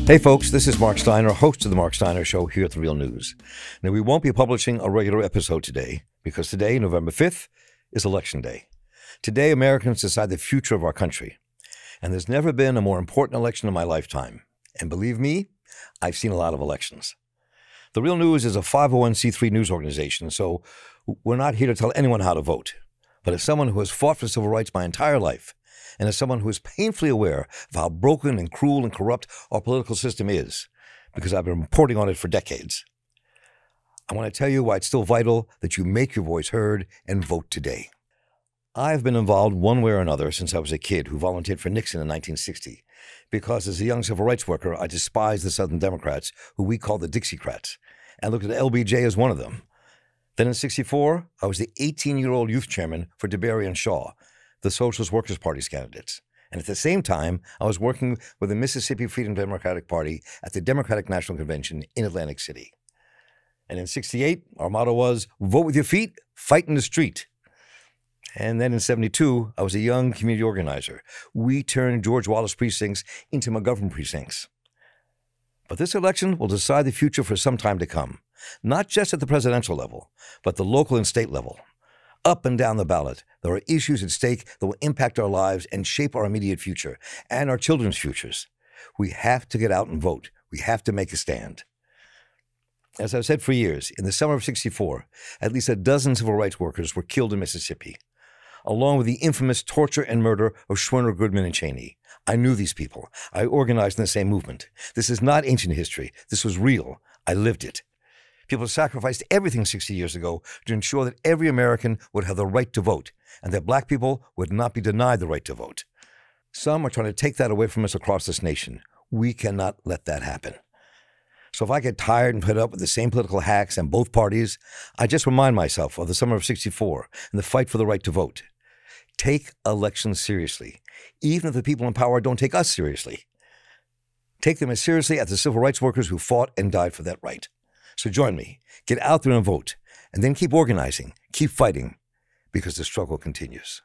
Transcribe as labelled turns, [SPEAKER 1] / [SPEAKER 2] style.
[SPEAKER 1] Hey folks, this is Marc Steiner, host of the Marc Steiner Show here at The Real News. Now, we won't be publishing a regular episode today because today, November 5th, is Election Day. Today, Americans decide the future of our country. And there's never been a more important election in my lifetime. And believe me, I've seen a lot of elections. The Real News is a 501c3 news organization, so we're not here to tell anyone how to vote. But as someone who has fought for civil rights my entire life, and as someone who is painfully aware of how broken and cruel and corrupt our political system is, because I've been reporting on it for decades, I want to tell you why it's still vital that you make your voice heard and vote today. I've been involved one way or another since I was a kid who volunteered for Nixon in 1960, because as a young civil rights worker, I despised the Southern Democrats, who we called the Dixiecrats, and looked at LBJ as one of them. Then in '64, I was the 18-year-old youth chairman for DeBerry and Shaw, the Socialist Workers' Party's candidates. And at the same time, I was working with the Mississippi Freedom Democratic Party at the Democratic National Convention in Atlantic City. And in '68, our motto was, vote with your feet, fight in the street. And then in '72, I was a young community organizer. We turned George Wallace precincts into McGovern precincts. But this election will decide the future for some time to come, not just at the presidential level, but the local and state level. Up and down the ballot, there are issues at stake that will impact our lives and shape our immediate future and our children's futures. We have to get out and vote. We have to make a stand. As I've said for years, in the summer of '64, at least a dozen civil rights workers were killed in Mississippi, along with the infamous torture and murder of Schwerner, Goodman, and Cheney. I knew these people. I organized in the same movement. This is not ancient history. This was real. I lived it. People sacrificed everything 60 years ago to ensure that every American would have the right to vote and that black people would not be denied the right to vote. Some are trying to take that away from us across this nation. We cannot let that happen. So if I get tired and put up with the same political hacks in both parties, I just remind myself of the summer of '64 and the fight for the right to vote. Take elections seriously, even if the people in power don't take us seriously. Take them as seriously as the civil rights workers who fought and died for that right. So join me, get out there and vote, and then keep organizing, keep fighting, because the struggle continues.